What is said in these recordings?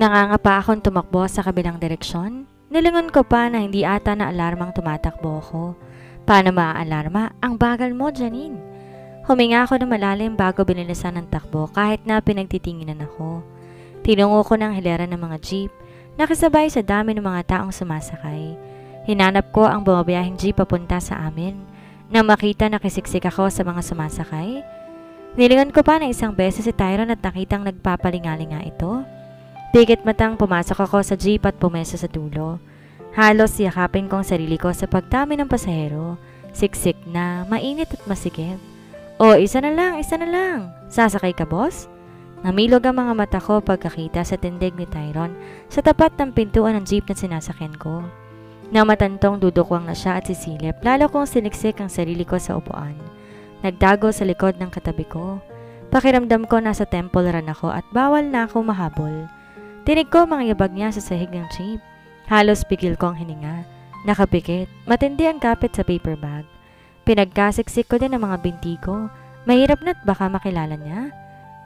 Nangangapa akong tumakbo sa kabilang direksyon. Nilingon ko pa na hindi ata na alarmang tumatakbo ako. Paano maaalarma? Ang bagal mo, Janine. Huminga ako ng malalim bago binilisan ng takbo kahit na pinagtitinginan ako. Tinungo ko ng hilera ng mga jeep, nakisabay sa dami ng mga taong sumasakay. Hinanap ko ang bumabiyahing jeep papunta sa amin. Nang makita nakisiksik ako sa mga sumasakay, nilingon ko pa na isang beses si Tyron at nakitang nagpapalingalinga ito. Dikit matang pumasok ako sa jeep at pumeso sa dulo. Halos yakapin kong sarili ko sa pagdami ng pasahero. Siksik na, mainit at masikip. O, isa na lang, isa na lang. Sasakay ka, boss? Namilog ang mga mata ko pagkakita sa tindig ni Tyron sa tapat ng pintuan ng jeep na sinasakyan ko. Nang matantong dudukwang na siya at sisilip, lalo kong siniksik ang sarili ko sa upuan. Nagdago sa likod ng katabi ko. Pakiramdam ko nasa temple run ako at bawal na ako mahabol. Tinig ko mga yabag niya sa sahig ng jeep. Halos pigil ko ang hininga. Nakapikit. Matindi ang kapit sa paper bag. Pinagkasiksik ko din ang mga binti ko. Mahirap na't baka makilala niya.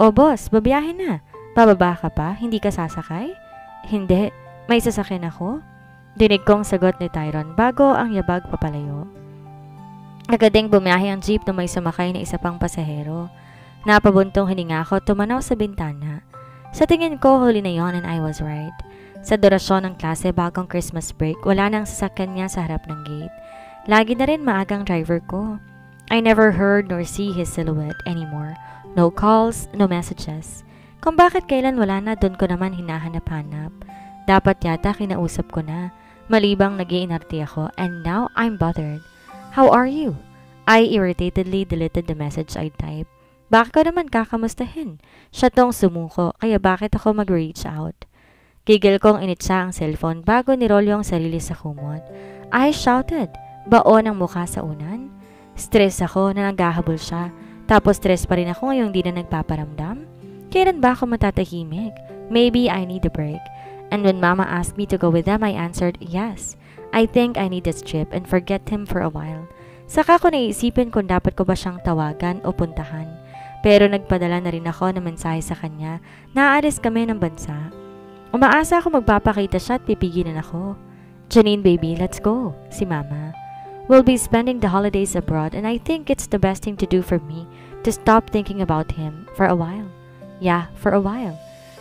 O boss, babiyahe na. Bababa ka pa? Hindi ka sasakay? Hindi. May sasakyan ako? Dinig kong sagot ni Tyron bago ang yabag papalayo. Agad ding bumiyahe ang jeep na may sumakay na isa pang pasahero. Napabuntong hininga ako tumanaw sa bintana. Sa tingin ko, huli na yon and I was right. Sa durasyon ng klase bagong Christmas break, wala nang sasakyan niya sa harap ng gate. Lagi na rin maagang driver ko. I never heard nor see his silhouette anymore. No calls, no messages. Kung bakit kailan wala na, doon ko naman hinahanap-hanap. Dapat yata kinausap ko na. Malibang nag-iinarte ako and now I'm bothered. How are you? I irritatedly deleted the message I typed. Bakit ko naman kakamustahin? Siya tong sumuko, kaya bakit ako mag-reach out? Gigil kong initsa ang cellphone bago nirolyo ang sarili sa kumot. I shouted, baon ang mukha sa unan. Stress ako na naghahabol siya, tapos stress pa rin ako ngayong di na nagpaparamdam. Kailan ba ako matatahimik? Maybe I need a break. And when Mama asked me to go with them, I answered yes. I think I need this trip and forget him for a while. Saka ko naisipin kung dapat ko ba siyang tawagan o puntahan. Pero nagpadala na rin ako ng mensahe sa kanya na aalis kami ng bansa. Umaasa ako magpapakita siya at pipigilan ako. Janine baby, let's go, si Mama. We'll be spending the holidays abroad and I think it's the best thing to do for me to stop thinking about him for a while. Yeah, for a while.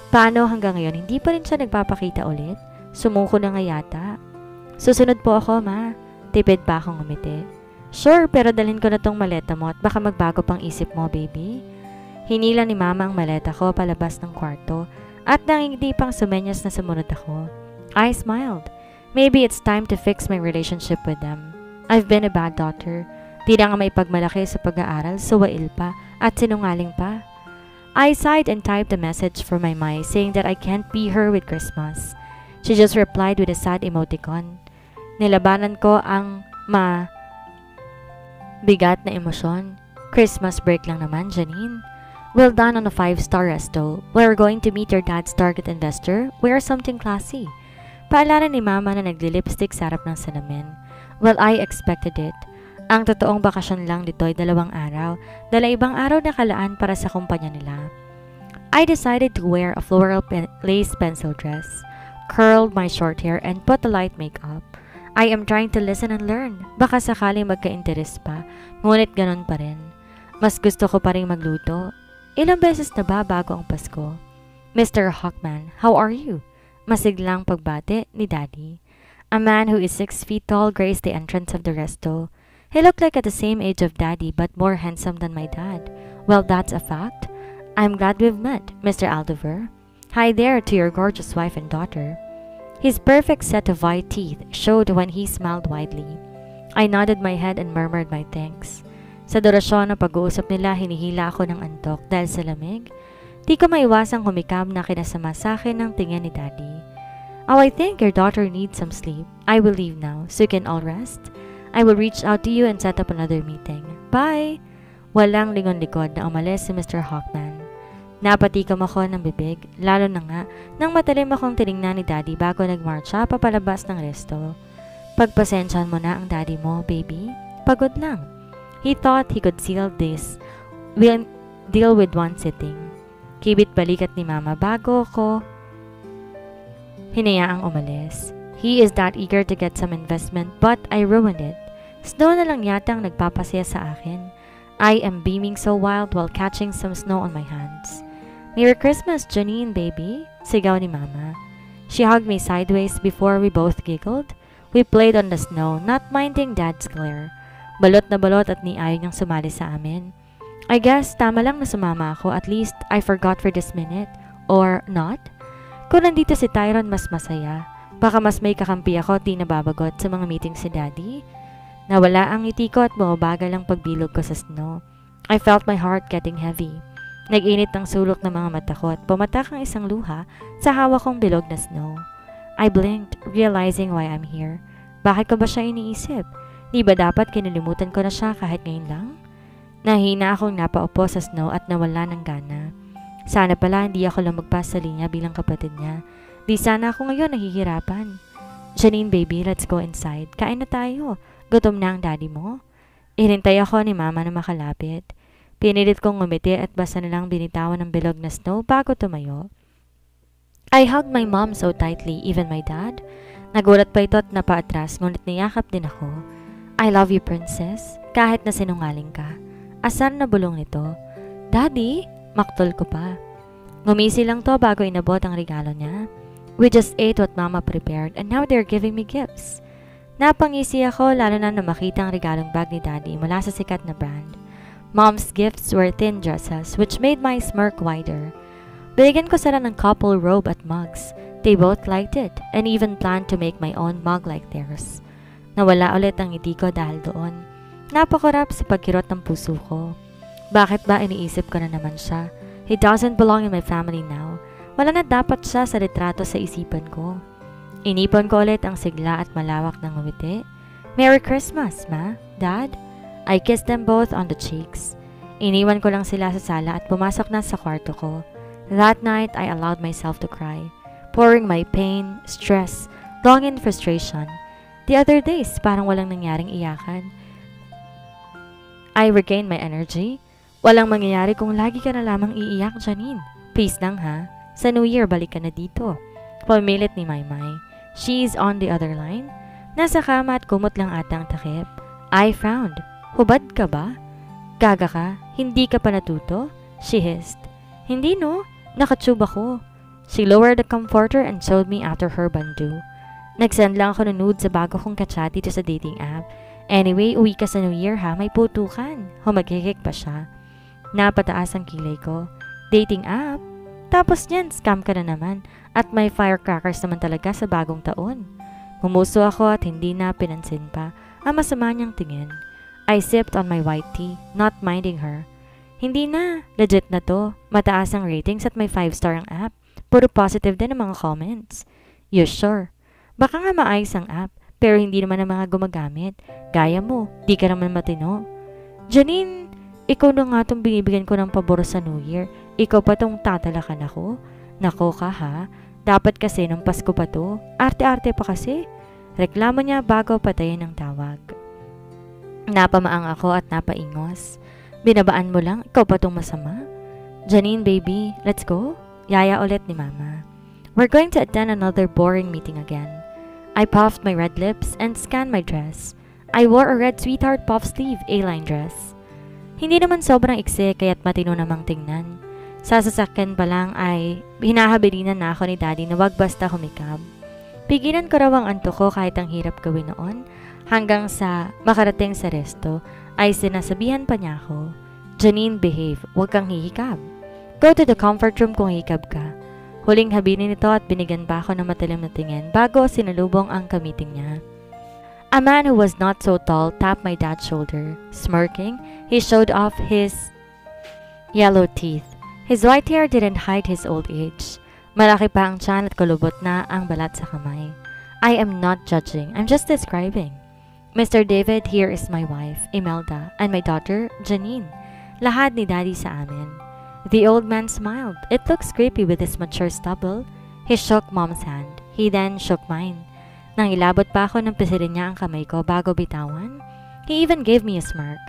Paano hanggang ngayon hindi pa rin siya nagpapakita ulit? Sumuko na nga yata. Susunod po ako, Ma. Tipid pa akong umiti. Sure, pero dalhin ko na tong maleta mo at baka magbago pang isip mo, baby. Hinila ni Mama ang maleta ko palabas ng kwarto at nangingiti pang sumenyas na sumunod ako. I smiled. Maybe it's time to fix my relationship with them. I've been a bad daughter. Di na nga may pagmalaki sa pag-aaral, suwail pa at sinungaling pa. I sighed and typed a message for my Mai saying that I can't be her with Christmas. She just replied with a sad emoticon. Nilabanan ko ang bigat na emosyon. Christmas break lang naman, Janine. Well done on a 5-star resto. We're going to meet your dad's target investor. Wear something classy. Paalala ni Mama na nagli-lipstick sa harap ng salamin. Well, I expected it. Ang totoong bakasyon lang dito ay 2 araw, ibang araw na kalaan para sa kumpanya nila. I decided to wear a floral lace pencil dress, curled my short hair and put the light makeup. I am trying to listen and learn. Baka sakaling magka-interest pa, ngunit ganon pa rin. Mas gusto ko pa rin magluto. Ilang beses na ba bago ang Pasko? Mr. Hawkman, how are you? Masiglang pagbate ni Daddy. A man who is 6 feet tall graced the entrance of the resto. He looked like at the same age of Daddy but more handsome than my dad. Well, that's a fact. I'm glad we've met, Mr. Aldover. Hi there to your gorgeous wife and daughter. His perfect set of white teeth showed when he smiled widely. I nodded my head and murmured my thanks. Sa durasyon ng pag-uusap nila, hinihila ako ng antok dahil sa lamig. Di ko maiwasang humikam na kinasama sa akin ng tingin ni Daddy. Oh, I think your daughter needs some sleep. I will leave now, so you can all rest. I will reach out to you and set up another meeting. Bye! Walang lingon-likod na umalis si Mr. Hawkman. Napatikam ako ng bibig, lalo na nga nang matalim akong tinignan ni Daddy bago nag-march siya papalabas ng resto. Pagpasensyahan mo na ang Daddy mo, baby. Pagod lang. He thought he could deal with one sitting. Kibit balikat ni Mama bago ko Hinayaang umalis. He is that eager to get some investment but I ruined it. Snow na lang yata ang nagpapasaya sa akin. I am beaming so wild while catching some snow on my hands. Merry Christmas, Janine, baby, sigaw ni Mama. She hugged me sideways before we both giggled. We played on the snow, not minding Dad's glare. Balot na balot at ni ayaw niyang sumali sa amin. I guess tama lang na sumama ako, at least I forgot for this minute. Or not? Kung nandito si Tyron, mas masaya. Baka mas may kakampi ako at di nababagot sa mga meetings si Daddy. Nawala ang ngiti ko at bumabagal ang pagbilog ko sa snow. I felt my heart getting heavy. Nag-init ang sulok ng mga mata ko at pumatak ang isang luha sa hawak kong bilog na snow. I blinked, realizing why I'm here. Bakit ko ba siya iniisip? Di ba dapat kinalimutan ko na siya kahit ngayon lang? Nahina akong napaupo sa snow at nawala ng gana. Sana pala hindi ako lumagpas sa linya bilang kapatid niya. Di sana ako ngayon nahihirapan. Janine, baby, let's go inside. Kain na tayo. Gutom na ang daddy mo. Inintay ako ni Mama na makalapit. Pinilit kong ngumiti at basta nilang binitawan ng bilog na snow bago tumayo. I hugged my mom so tightly, even my dad. Nagulat pa ito at napaatras, ngunit niyakap din ako. I love you, princess. Kahit na sinungaling ka. Asar na bulong nito. Daddy? Maktol ko pa. Ngumisi lang to bago inabot ang regalo niya. We just ate what Mama prepared and now they're giving me gifts. Napangisi ako lalo na makita ang regalong bag ni Daddy mula sa sikat na brand. Mom's gifts were thin dresses which made my smirk wider. Binigyan ko sila ng couple robe at mugs. They both liked it and even planned to make my own mug like theirs. Nawala ulit ang ngiti ko dahil doon. Napakurap sa pagkirot ng puso ko. Bakit ba iniisip ko na naman siya? He doesn't belong in my family now. Wala na dapat siya sa litrato sa isipan ko. Inipon ko ulit ang sigla at malawak ng ngumiti. Merry Christmas, Ma, Dad. I kissed them both on the cheeks. Iniwan ko lang sila sa sala at pumasok na sa kwarto ko. That night, I allowed myself to cry, pouring my pain, stress, longing and frustration. The other days, parang walang nangyaring iyakan. I regained my energy. Walang mangyayari kung lagi ka na lamang iiyak, Janine. Please lang ha. Sa New Year, balik ka na dito. Pumilit ni Maymay. She's on the other line. Nasa kama at kumot lang ata ang takip. I frowned. Hubad ka ba? Gaga ka? Hindi ka pa natuto? She hissed. Hindi no. Nakatube ako. She lowered the comforter and showed me after her bandu. Nagsend lang ako ng nude sa bago kong kachat dito sa dating app. Anyway, uwi ka sa New Year ha. May putukan. Humagkikik pa siya. Napataas ang kilay ko. Dating app? Tapos niyan, scam ka na naman. At may firecrackers naman talaga sa bagong taon. Humuso ako at hindi na pinansin pa ang masama niyang tingin. I sipped on my white tea, not minding her. Hindi na. Legit na to. Mataas ang ratings at may 5-star ang app. Puro positive din ang mga comments. You sure? Baka nga maayos ang app, pero hindi naman ang mga gumagamit. Gaya mo, di ka naman matino. Janine, ikaw na nga itong binibigyan ko ng pabor sa New Year. Ikaw pa itong tatalakan ako. Nako ka ha. Dapat kasi nung Pasko pa to. Arte-arte pa kasi. Reklamo niya bago patayin ang tawag. Napamaang ako at napaingos. Binabaan mo lang, ikaw pa itong masama. Janine baby, let's go. Yaya ulit ni Mama. We're going to attend another boring meeting again. I puffed my red lips and scanned my dress. I wore a red sweetheart puff sleeve A-line dress. Hindi naman sobrang iksi kaya't matino namang tingnan. Sa sasakyan pa lang ay hinahabilinan na ako ni Daddy na wag basta humikab. Pigilan ko raw ang antok ko kahit ang hirap gawin noon. Hanggang sa makarating sa resto ay sinasabihan pa niya ako, Janine, behave, wag kang hihikab. Go to the comfort room kung hihikab ka. Huling habilin nito at binigyan pa ako ng matalim na tingin bago sinalubong ang kamiting niya. A man who was not so tall tapped my dad's shoulder. Smirking, he showed off his yellow teeth. His white hair didn't hide his old age. Malaki pa ang tiyan at kulubot na ang balat sa kamay. I am not judging, I'm just describing. Mr. David, here is my wife, Imelda, and my daughter, Janine. Lahat ni Daddy sa amin. The old man smiled. It looks creepy with his mature stubble. He shook Mom's hand. He then shook mine. Nang ilabot pa ako ng pisilin niya ang kamay ko bago bitawan, he even gave me a smirk.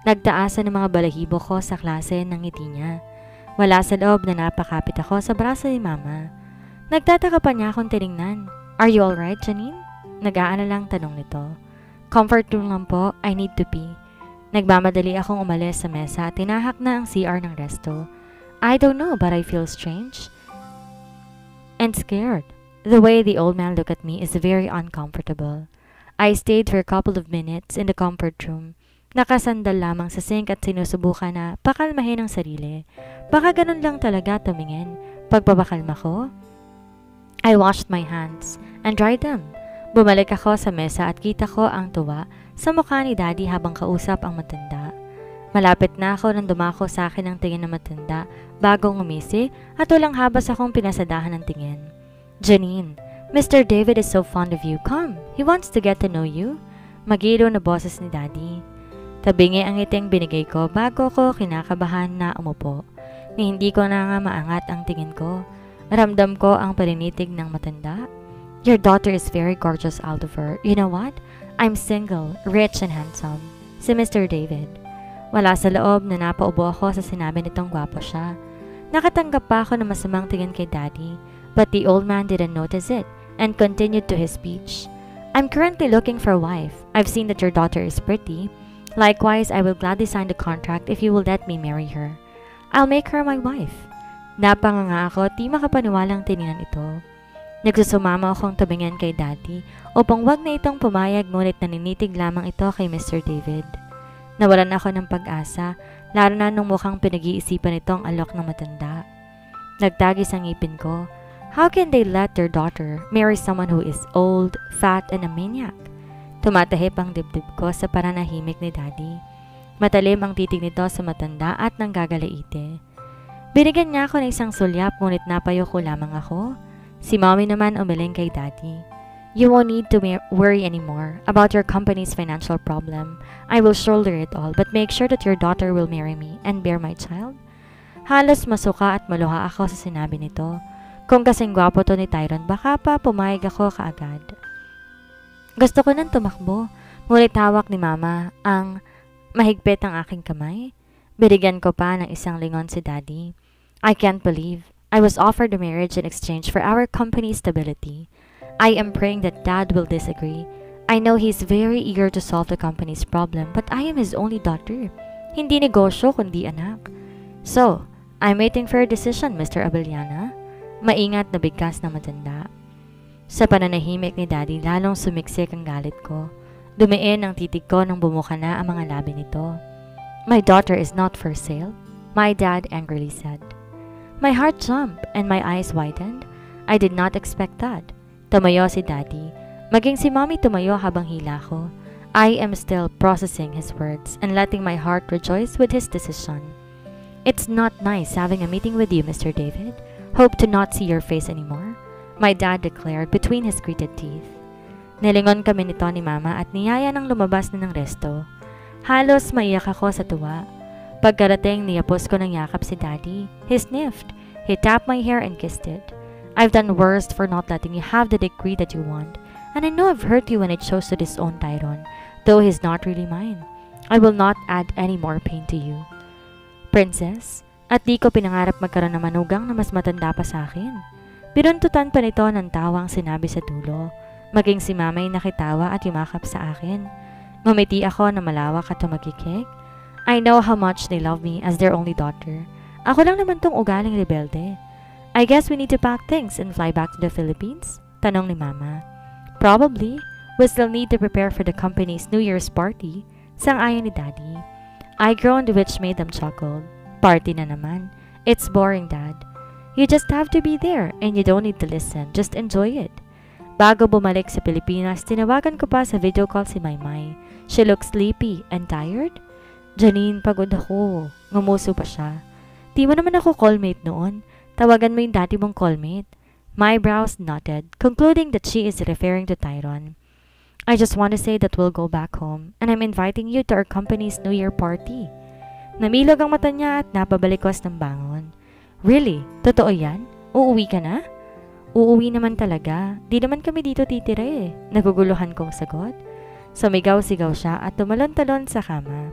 Nagtaasan ng mga balahibo ko sa klase ng ngiti niya. Wala sa loob na napakapit ako sa braso ni Mama. Nagtataka pa niya akong tiningnan. Are you alright, Janine? Nag-aalalang tanong nito. Comfort room lang po, I need to pee. Nagmamadali akong umalis sa mesa at tinahak na ang CR ng resto. I don't know but I feel strange and scared. The way the old man looked at me is very uncomfortable. I stayed for a couple of minutes in the comfort room. Nakasandal lamang sa sink at sinusubukan na pakalmahin ang sarili. Baka ganun lang talaga tumingin. Pagpapakalma ko, I washed my hands and dried them. Bumalik ako sa mesa at kita ko ang tuwa sa mukha ni Daddy habang kausap ang matanda. Malapit na ako nang dumako sa akin ang tingin ng matanda bago ngumisi at walang habas akong pinasadahan ng tingin. Janine, Mr. David is so fond of you. Come, he wants to get to know you. Magiro na boses ni Daddy. Tabingi ang ngiting binigay ko bago ko kinakabahan na umupo. Ni hindi ko na nga maangat ang tingin ko. Ramdam ko ang paninitig ng matanda. Your daughter is very gorgeous, Aldover. You know what? I'm single, rich and handsome. Si Mr. David. Wala sa loob na napaubo ako sa sinabi nitong gwapo siya. Nakatanggap pa ako ng masamang tingin kay Daddy, but the old man didn't notice it and continued to his speech. I'm currently looking for a wife. I've seen that your daughter is pretty. Likewise, I will gladly sign the contract if you will let me marry her. I'll make her my wife. Napanganga ako, di makapaniwalang tiningnan ito. Nagsusumama akong tabingan kay Daddy upang wag na itong pumayag ngunit naninitig lamang ito kay Mr. David. Nawalan ako ng pag-asa, lalo na nung mukhang pinag-iisipan itong alok ng matanda. Nagtagis ang ngipin ko. How can they let their daughter marry someone who is old, fat, and a maniac? Tumatahip ang dibdib ko sa pananahimik ni Daddy. Matalim ang titig nito sa matanda at nanggagalaite. Binigyan niya ako ng isang sulyap ngunit napayo ko lamang ako. Si Mommy naman umiling kay Daddy. You won't need to worry anymore about your company's financial problem. I will shoulder it all but make sure that your daughter will marry me and bear my child. Halos masuka at maluha ako sa sinabi nito. Kung kasing gwapo to ni Tyron, baka pa pumayag ako kaagad. Gusto ko nang tumakbo, ngunit hawak ni Mama ang mahigpit ang aking kamay. Binigyan ko pa ng isang lingon si Daddy. I can't believe I was offered a marriage in exchange for our company's stability. I am praying that Dad will disagree. I know he's very eager to solve the company's problem, but I am his only daughter. Hindi negosyo kundi anak. So, I'm waiting for a decision, Mr. Abellana. Maingat na bigkas na matanda. Sa pananahimik ni Daddy, lalong sumiksik ang galit ko. Dumiin ang titig ko nang bumuka na ang mga labi nito. My daughter is not for sale, my dad angrily said. My heart jumped and my eyes widened. I did not expect that. Tumayo si Daddy. Maging si Mommy tumayo habang hila ko. I am still processing his words and letting my heart rejoice with his decision. It's not nice having a meeting with you, Mr. David. Hope to not see your face anymore, my dad declared between his gritted teeth. Nilingon kami nito ni Mama at niyaya nang lumabas na ng resto. Halos maiyak ako sa tuwa. Pagkarating, niyapos ko ng yakap si Daddy. He sniffed. He tapped my hair and kissed it. I've done worse for not letting you have the degree that you want, and I know I've hurt you when I chose to disown Tyron, though he's not really mine. I will not add any more pain to you, Princess. At di ko pinangarap magkaroon ng manugang na mas matanda pa sa akin. Pinuntutan pa nito ng tawang sinabi sa dulo. Maging si Mama ay nakitawa at yumakap sa akin. Ngumiti ako na malawak at tumagikik. I know how much they love me as their only daughter. Ako lang naman tong ugaling rebelde. I guess we need to pack things and fly back to the Philippines? Tanong ni Mama. Probably. We still need to prepare for the company's New Year's party. Sang-ayon ni Daddy. I groaned, which made them chuckle. Party na naman. It's boring, Dad. You just have to be there and you don't need to listen. Just enjoy it. Bago bumalik sa Pilipinas, tinawagan ko pa sa video call si Maymay. She looks sleepy and tired. Janine, pagod ako. Ngumuso pa siya. Di mo naman ako callmate noon. Tawagan mo yung dati mong callmate. My brows knotted, concluding that she is referring to Tyron. I just want to say that we'll go back home and I'm inviting you to our company's New Year party. Namilog ang mata niya at napabalikos ng bangon. Really? Totoo yan? Uuwi ka na? Uuwi naman talaga. Di naman kami dito titira eh. Naguguluhan kong sagot. Sumigaw-sigaw siya at tumalon-talon sa kama.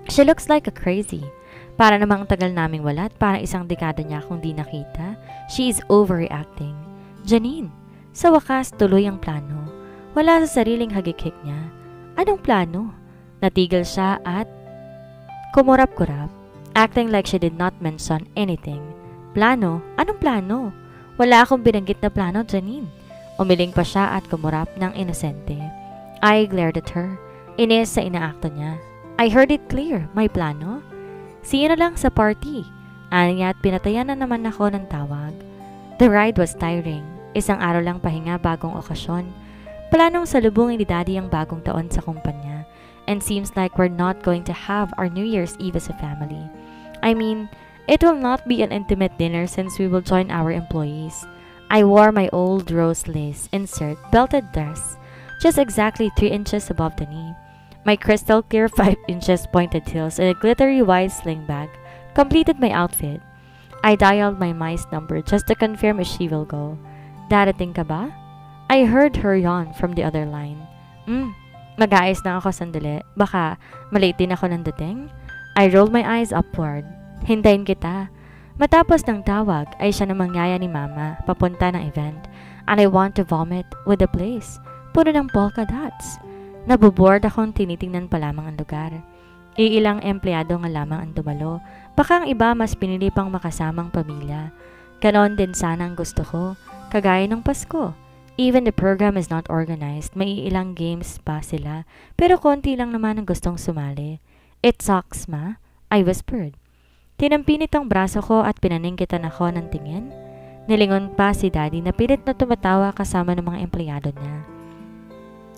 She looks like a crazy. Para namang ang tagal naming wala at para isang dekada niya akong di nakita. She is overreacting. Janine, sa wakas tuloy ang plano. Wala sa sariling hagikik niya. Anong plano? Natigil siya at kumurap-kurap, acting like she did not mention anything. Plano? Anong plano? Wala akong binanggit na plano, Janine. Umiling pa siya at kumurap ng inosente. I glared at her. Inis sa inaakto niya. I heard it clear. May plano? See you na lang sa party. Aniya at pinatayan na naman ako ng tawag. The ride was tiring. Isang araw lang pahinga bagong okasyon. Planong salubungin ni Daddy ang bagong taon sa kumpanya. And seems like we're not going to have our New Year's Eve as a family. I mean, it will not be an intimate dinner since we will join our employees. I wore my old rose lace insert belted dress, just exactly 3 inches above the knee. My crystal clear 5 inches pointed heels and a glittery white sling bag completed my outfit. I dialed my mice number just to confirm if she will go. Darating ka ba? I heard her yawn from the other line. Mag-aayos na ako sandali. Baka malate din ako ng dating? I rolled my eyes upward. Hintayin kita. Matapos ng tawag ay siya namang yaya ni Mama papunta ng event and I want to vomit with the place. Puro ng polka dots. Nabuboard akong tinitingnan pa lamang ang lugar. Iilang empleyado nga lamang ang dumalo. Baka ang iba mas pinili pang makasamang pamilya. Ganon din sana ang gusto ko. Kagaya ng Pasko. Even the program is not organized. May ilang games pa sila. Pero konti lang naman ang gustong sumali. It sucks, Ma. I whispered. Tinampinit ang braso ko at pinaningkitan ako ng tingin. Nilingon pa si Daddy na pilit na tumatawa kasama ng mga empleyado niya.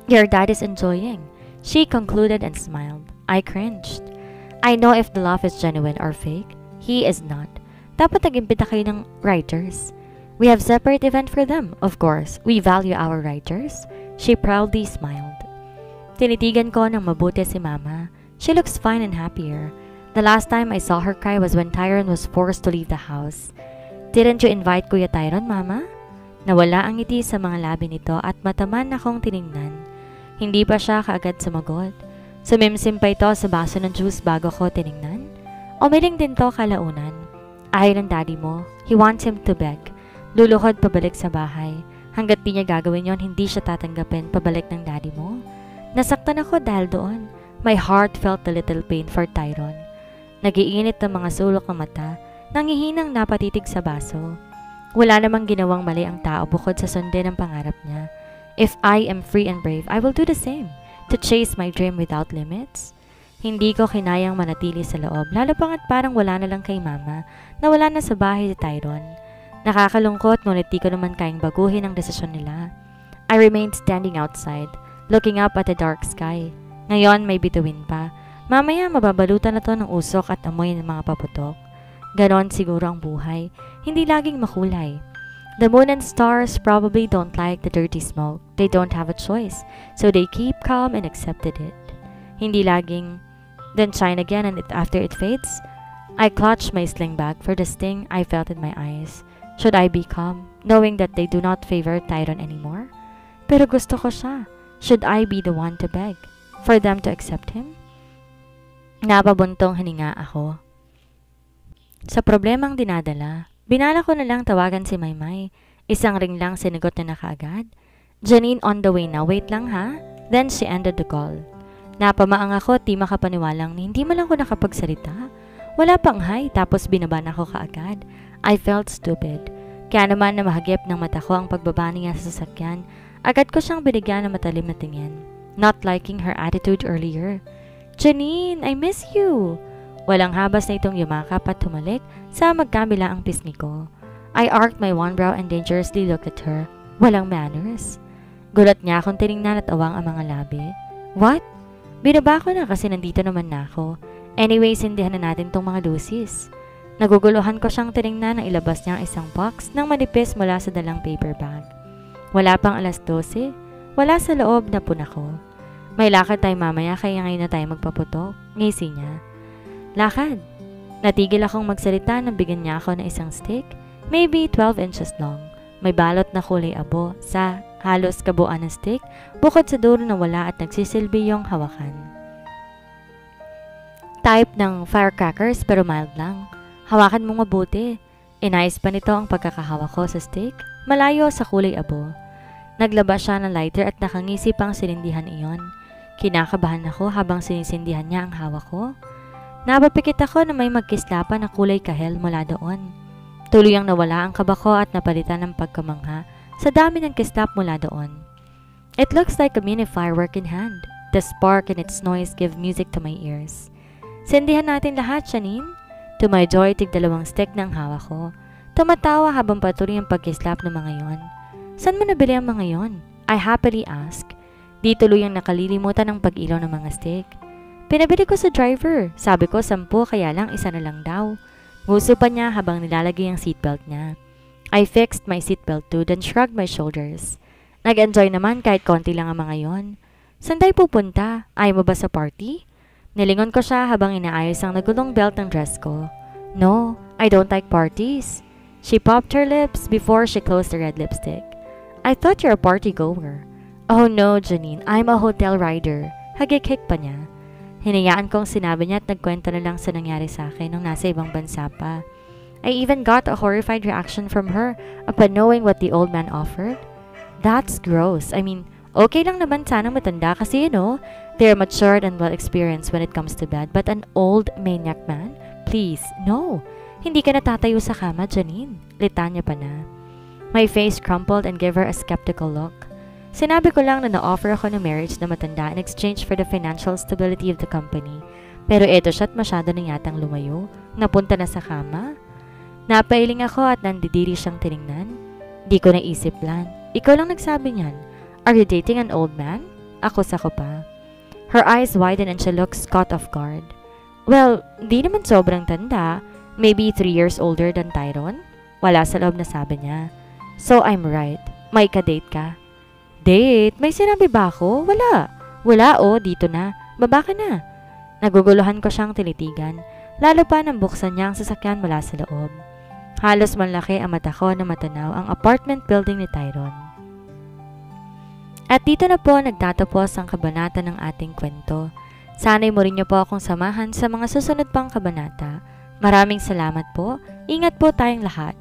Your dad is enjoying, she concluded and smiled. I cringed. I know if the laugh is genuine or fake. He is not. Dapat nag-imbita kayo ng writers. We have separate event for them, of course. We value our writers. She proudly smiled. Tinitigan ko ng mabuti si Mama. She looks fine and happier. The last time I saw her cry was when Tyron was forced to leave the house. Didn't you invite Kuya Tyron, Mama? Nawala ang ngiti sa mga labi nito at mataman akong tiningnan. Hindi pa siya kaagad sumagot. Sumimsim pa ito sa baso ng juice bago ko tiningnan. Umiling din to kalaunan. Ayaw ng daddy mo. He wants him to beg. Luluhod pabalik sa bahay. Hanggat di niya gagawin yon, hindi siya tatanggapin pabalik ng daddy mo. Nasaktan ako dahil doon. My heart felt a little pain for Tyron. Nagiinit ang mga sulok ng mata. Nangihinang napatitig sa baso. Wala namang ginawang mali ang tao bukod sa sundin ang pangarap niya. If I am free and brave, I will do the same. To chase my dream without limits. Hindi ko kinayang manatili sa loob, lalo pangat parang wala na lang kay Mama, na wala na sa bahay si Tyron. Nakakalungkot ngunit di ko naman kayang baguhin ang desisyon nila. I remained standing outside, looking up at the dark sky. Ngayon may bituin pa. Mamaya mababalutan na to ng usok at amoy ng mga paputok. Ganon siguro ang buhay, hindi laging makulay. The moon and stars probably don't like the dirty smoke. They don't have a choice, so they keep calm and accepted it. Hindi laging, then shine again and after it fades. I clutched my sling bag for the sting I felt in my eyes. Should I be calm, knowing that they do not favor Tyron anymore? Pero gusto ko siya. Should I be the one to beg, for them to accept him? Napabuntong hininga ako. Sa problemang dinadala, binala ko na lang tawagan si Maymay. Isang ring lang sinagot na kaagad. Janine, on the way na. Wait lang ha. Then she ended the call. Napamaang ako at di makapaniwalang hindi man lang ko nakapagsalita. Wala pang hi tapos binaban ako kaagad. I felt stupid. Kaya naman na mahagip ng mata ko ang pagbaba niya sa sasakyan. Agad ko siyang binigyan ng matalim na tingin. Not liking her attitude earlier. Janine, I miss you. Walang habas na itong yumakap at tumalik sa magkamila ang pisngi ko. I arched my one brow and dangerously looked at her. Walang manners. Gulat niya akong tiningnan at awang ang mga labi. What? Binaba ko na kasi nandito naman na ako. Anyways, sindihan na natin tong mga lusis. Naguguluhan ko siyang tiningnan na ilabas niya ang isang box ng manipis mula sa dalang paper bag. Wala pang 12:00. Wala sa loob na puna ko. May lakad tayo mamaya kaya ngayon na tayo magpaputok. Ngisi niya. Lakad. Natigil akong magsalita nang bigyan niya ako ng isang stick, maybe 12 inches long. May balot na kulay abo sa halos kabuuan ng stick, bukod sa dulo na wala at nagsisilbi yung hawakan. type ng firecrackers pero mild lang. Hawakan mo mabuti. Inayos pa nito ang pagkakahawak ko sa stick, malayo sa kulay abo. Naglabas siya ng lighter at nakangisi pang sinindihan iyon. Kinakabahan ako habang sinisindihan niya ang hawak ko. Napapikit ako na may magkislapan na kulay kahel mula doon. Tuluyang nawala ang kaba ko at napalitan ng pagkamangha sa dami ng kislap mula doon. It looks like a mini firework in hand. The spark and its noise give music to my ears. Sindihan natin lahat, Janine. To my joy, tig-dalawang stick ng hawak ko. Tumatawa habang patuloy ang pagkislap ng mga yon. Saan mo nabili ang mga yon? I happily ask. Di tuluyang nakalilimutan ng pag-ilaw ng mga stick. Pinabili ko sa driver. Sabi ko 10 kaya lang isa na lang daw. Nguso pa niya habang nilalagay ang seatbelt niya. I fixed my seatbelt too then shrugged my shoulders. Nag-enjoy naman kahit konti lang ang mga yon. Saan tayo pupunta? Ayaw mo ba sa party? Nilingon ko siya habang inaayos ang nagulong belt ng dress ko. No, I don't like parties. She popped her lips before she closed the red lipstick. I thought you're a party goer. Oh no, Janine, I'm a hotel rider. Hagik-hik pa niya. Hinayaan kong sinabi niya at nagkwento na lang sa nangyari sa akin nung nasa ibang bansa pa. I even got a horrified reaction from her upon knowing what the old man offered. That's gross. I mean, okay lang naman sana matanda kasi they're matured and well-experienced when it comes to bed. But an old maniac man? Please, no. Hindi ka natatayo sa kama, Janine. Litanya pa na. My face crumpled and gave her a skeptical look. Sinabi ko lang na na-offer ako ng marriage na matanda in exchange for the financial stability of the company. Pero eto siya't masyado na yatang lumayo. Napunta na sa kama. Napailing ako at nandidiri siyang tiningnan. Di ko naisip lan. Ikaw lang nagsabi niyan. Are you dating an old man? Ako sa ko pa. Her eyes widened and she looked caught off guard. Well, di naman sobrang tanda. Maybe 3 years older than Tyron. Wala sa loob na sabi niya. So I'm right. May ka-date ka. Date? May sinabi ba ako? Wala. Wala dito na. Baba ka na. Naguguluhan ko siyang tilitigan. Lalo pa nang buksan niya ang sasakyan mula sa loob. Halos manlaki ang mata ko na matanaw ang apartment building ni Tyron. At dito na po nagtatapos ang kabanata ng ating kwento. Sana'y mo rin niyo po akong samahan sa mga susunod pang kabanata. Maraming salamat po. Ingat po tayong lahat.